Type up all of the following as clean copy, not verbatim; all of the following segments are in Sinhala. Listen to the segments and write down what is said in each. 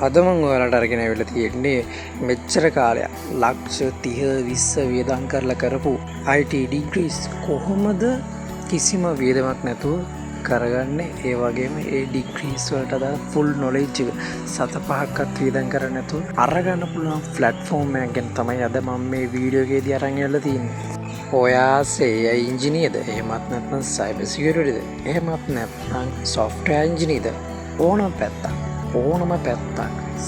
අද මම ඔයාලට අරගෙන ඇවිල්ලා තියෙන්නේ මෙච්චර කාලයක් ලක්ෂ 30 20 වියදම් කරලා කරපු IT degrees කොහොමද කිසිම වියදමක් නැතුව කරගන්නේ. ඒ වගේම ඒ degrees වලට අදාළ full knowledge එක සත පහක්වත් වියදම් කරන්නේ නැතුව අරගන්න පුළුවන් platform එකක් ගැන තමයි අද මම මේ වීඩියෝ එකේදී අරන් ඇවිල්ලා තියෙන්නේ. ඔයා AI engineer ද එහෙමත් නැත්නම් cyber security ද එහෙමත් නැත්නම් software engineer ද ඕනම පැත්තක්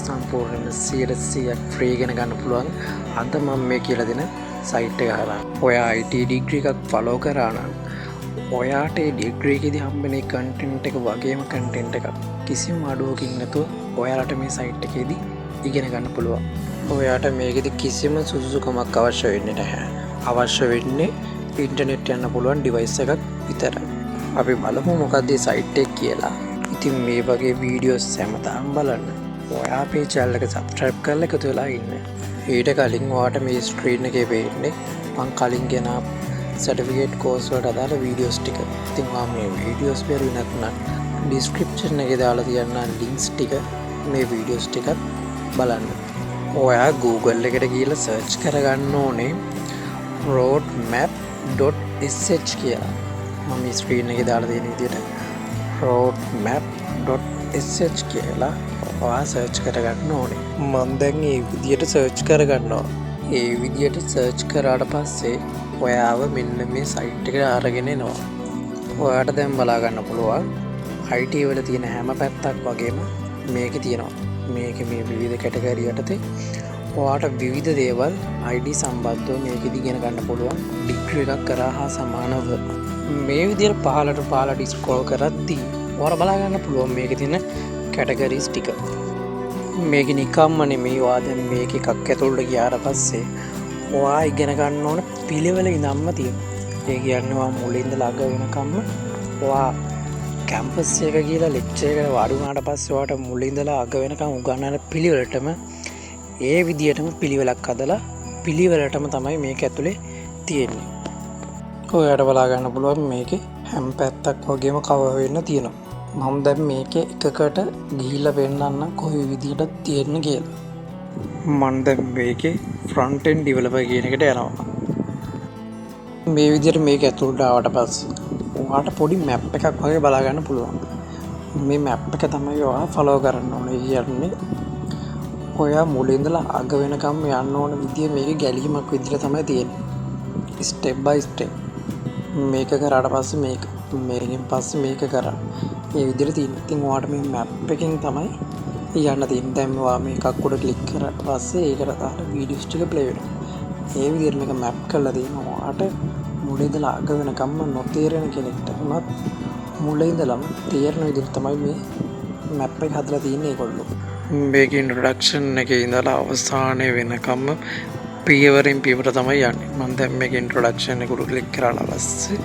සම්පූර්ණයෙන්ම 100% ෆ්‍රී ඉගෙන ගන්න පුළුවන් අද මම මේ කියලා දෙන සයිට් එක හරහා. ඔයා IT degree එකක් follow කරා නම් ඔයාට ඒ degree එකේදී හම්බෙන content එක වගේම content එකක් කිසිම අඩුවකින් නැතුව ඔයාලට මේ සයිට් එකේදී ඉගෙන ගන්න පුළුවන්. ඔයාට මේකෙදි කිසිම සුදුසුකමක් අවශ්‍ය වෙන්නේ නැහැ. අවශ්‍ය වෙන්නේ ඉන්ටර්නෙට් යන්න පුළුවන් ඩිවයිස් එකක් විතරයි. අපි බලමු මොකක්ද මේ සයිට් එක කියලා. ඉතින් මේ වගේ වීඩියෝස් හැමදාම බලන්න ඔයා අපේ channel එක subscribe කරලා එකතු වෙලා ඉන්න. ඊට කලින් ඔයාට මේ ස්ක්‍රීන් එකේ පේන්නේ මම කලින් ගෙන සර්ටිෆිකේට් කෝස් වලට අදාළ වීඩියෝස් ටික. ඉතින් මම මේ වීඩියෝස් බැලුවේ නැත්නම් description එකේ දාලා තියන්න links ටික මේ වීඩියෝස් ටික බලන්න. ඔයා Google එකට ගිහලා search කරගන්න ඕනේ roadmap.sh කියලා. මම මේ ස්ක්‍රීන් එකේ දාලා තියෙන විදිහට roadmap.sh කියලා ඔයා සර්ච් කරගන්න ඕනේ. මම දැන් මේ විදියට සර්ච් කරගන්නවා. ඒ විදියට සර්ච් කරාට පස්සේ ඔයාව මෙන්න මේ සයිට් එකට අරගෙන එනවා. ඔයාට දැන් බලා ගන්න පුළුවන් IT වල තියෙන හැම පැත්තක් වගේම මේකේ තියෙනවා. මේකේ මේ විවිධ කැටගරි යටතේ ඔයාට විවිධ දේවල් ID සම්බන්ධව මේකෙදි ඉගෙන ගන්න පුළුවන් ඩිග්‍රී එකක් කරා හා සමානව. මේ විදිහට පහලට ස්ක්‍රෝල් කරද්දී ඔයාලා බලා ගන්න පුළුවන් මේකේ තියෙන කැටගරිස් ටික. මේක නිකම්ම නෙමෙයි. ඔයා දැන් මේක එකක් ඇතුළට ගියාට පස්සේ ඔයා ඉගෙන ගන්න ඕන පිළිවෙල ඉඳන්ම තියෙනවා. ඒ කියන්නේ ඔයා මුලින් ඉඳලා අග වෙනකම්ම ඔයා කැම්පස් එක ගිහලා ලෙක්චර් එකට වාඩි වුණාට පස්සේ ඔයාට මුලින් ඉඳලා අග වෙනකම් උගන්වන පිළිවෙලටම ඒ විදිහටම පිළිවෙලක් හදලා පිළිවෙලටම තමයි මේක ඇතුලේ තියෙන්නේ. ඔයාට බලා ගන්න පුළුවන් මේකේ හැම පැත්තක් වගේම කවර් වෙන්න තියෙනවා. මම දැන් මේකේ එකකට ගිහිල්ලා පෙන්නන්න කොයි විදිහටද තියෙන්නේ කියලා. මම දැන් මේකේ front end developer කියන එකට යනවා. මේ විදිහට මේක ඇතුළට ආවට පස්සේ ඔයාට පොඩි map එකක් වගේ බලා ගන්න පුළුවන්. මේ map එක තමයි ඔයා follow කරන්න ඕනේ. කියන්නේ ඔයා මුලින් ඉඳලා අග වෙනකම් යන්න ඕන විදිය මේකේ ගැලීමක් විදිහට තමයි තියෙන්නේ. step by step මේක කරාට පස්සේ මේකෙන් පස්සේ මේක කරා. මේ විදිහට තියෙන. ඉතින් ඔයාට මේ map එකෙන් තමයි යන්න තියෙන්නේ. දැන් ඔයා මේකක් උඩ ක්ලික් කරාට පස්සේ ඒකට දාලා වීඩියෝස් ටික ප්ලේ වෙනවා. මේ විදිහට මේක map කරලා තියෙනවා. ඔයාට මුලින් ඉඳලා අග වෙනකම්ම නොතේරෙන කෙනෙක්ට උනත් මුලින් ඉඳලම තේරෙන විදිහට තමයි මේ map එක හදලා තියෙන්නේ ඒගොල්ලෝ. මේක ඉන්ට්‍රොඩක්ෂන් එකේ ඉඳලා අවසානයේ වෙනකම්ම පියවරෙන් පියවර තමයි යන්නේ. මම දැන් මේක ඉන්ට්‍රොඩක්ෂන් එක උඩ ක්ලික් කරලා පස්සේ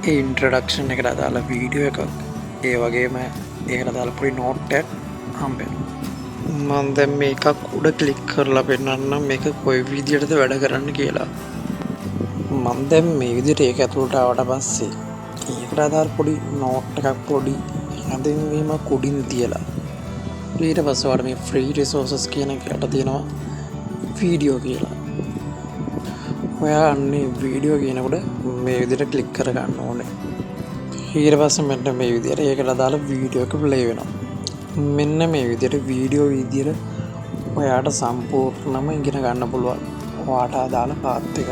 ඒ ඉන්ට්‍රොඩක්ෂන් එකට අදාළ වීඩියෝ එකක් ඒ වගේම ඒකට අදාළ පොඩි නෝට් එකක් හම්බෙනවා. මම දැන් මේකක් උඩ ක්ලික් කරලා පෙන්නන්නම් මේක කොයි විදිහටද වැඩ කරන්න කියලා. මම දැන් මේ විදිහට ඒක ඇතුළට ආවට පස්සේ ඒකට අදාළ පොඩි නෝට් එකක් පොඩි හැඳින්වීමක් උඩින් තියලා ඊට පස්සේ වල මේ ෆ්‍රී රිසෝසස් කියන එකට තියෙනවා වීඩියෝ කියලා. ඔයා අන්නේ වීඩියෝ කියනකොට මේ විදිහට ක්ලික් කරගන්න ඕනේ. ඊට පස්සේ මෙන්න මේ විදිහට ඒකට අදාළ වීඩියෝ එක ප්ලේ වෙනවා. මෙන්න මේ විදිහට වීඩියෝ විදිහට ඔයාට සම්පූර්ණම ඉගෙන ගන්න පුළුවන්. ඔයාට අදාළ පාත් එක.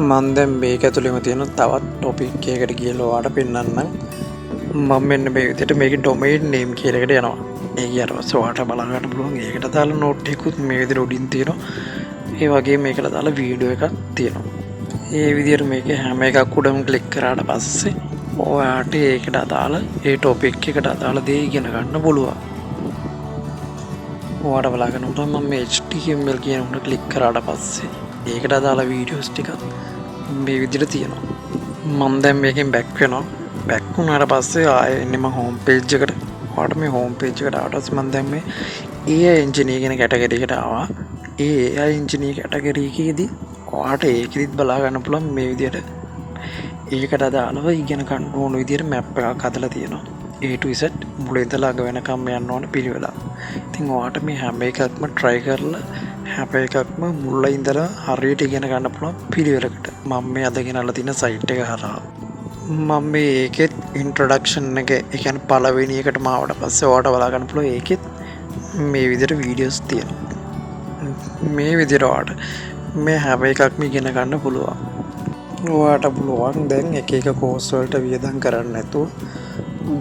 මම දැන් මේක ඇතුළේම තියෙන තවත් ටොපික් එකකට ගිහලා ඔයාට පෙන්නන්නම්. මම මෙන්න මේ විදිහට මේකේ ඩොමේන් නේම් කියලා එකට යනවා. ඒ කියනවා ඔයාට බලා ගන්න පුළුවන්. ඒකට දාලා නෝට් එකකුත් මේ විදිහට උඩින් තියෙනවා. ඒ වගේම මේකට දාලා වීඩියෝ එකක් තියෙනවා. ඒ විදිහට මේකේ හැම එකක් උඩම ක්ලික් කරාට පස්සේ ඔයාට ඒකට අදාළ ඒ ටොපික් එකට අදාළ දේ ඉගෙන ගන්න පුළුවන්. ඔයාට බලා ගන්න පුළුවන් මම මේ HTML කියන උඩ ක්ලික් කරාට පස්සේ ඒකට අදාළ වීඩියෝස් ටික මේ විදිහට තියෙනවා. මම දැන් මේකෙන් බැක් වෙනවා. බැක් වුණාට පස්සේ ආයෙ එන්නේ මම හෝම් පේජ් එකට. ඔයාට මේ හෝම් පේජ් එකට ආවට පස්සේ මම දැන් මේ AI engineer කියන කැටගරි එකට ආවා. ඒ AI engineer කැටගරි එකේදී ඔයාට ඒකෙදිත් බලා ගන්න පුළුවන් මේ විදිහට ඒකට අදාළව ඉගෙන ගන්න ඕන විදිහට map එකක් හදලා තියෙනවා. A to Z මුලින් ඉඳලා අග වෙනකම් යන්න ඕන පිළිවෙලක්. ඉතින් ඔයාට මේ හැම එකක්ම try කරලා හැම එකක්ම මුල ඉඳලා හරියට ඉගෙන ගන්න පුළුවන් පිළිවෙලකට මම මේ අද ගෙනල්ලා තියෙන site එක හරහා මම මේ ඒකෙත් introduction එක ඒ කියන්නේ පළවෙනි එකටම ආවට පස්සේ ඔයාට බලා ගන්න පුළුවන් ඒකෙත් මේ විදිහට වීඩියෝස් තියෙනවා මේ විදිහට ඔයාට මේ හැම එකක්ම ඉගෙන ගන්න පුළුවන් ඔයාට පුළුවන් දැන් එක එක course වලට වියදම් කරන්න නැතුව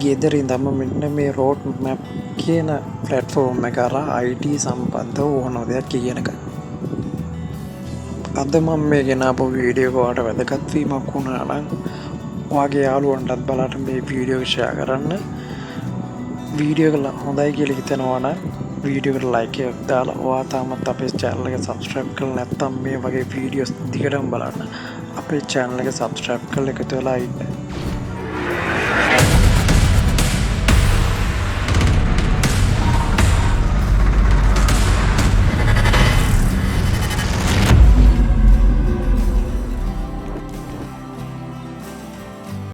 ගෙදර ඉඳන්ම මෙන්න මේ road map කියන platform එක හරහා IT සම්බන්ධ ඕනම දෙයක් ඉගෙන ගන්න. අද මම මේ ගෙනාපු වීඩියෝ එක ඔයාට වැදගත් වීමක් වුණා නම් ඔයාගේ යාළුවන්ටත් බලන්න මේ වීඩියෝ එක share කරන්න. වීඩියෝ එක හොඳයි කියලා හිතනවා නම් වීඩියෝ එකට like එකක් දාලා ඔයා තාමත් අපේ channel එක subscribe කරලා නැත්නම් මේ වගේ වීඩියෝස් දිගටම බලන්න අපේ channel එක subscribe කරලා එකතු වෙලා ඉන්න.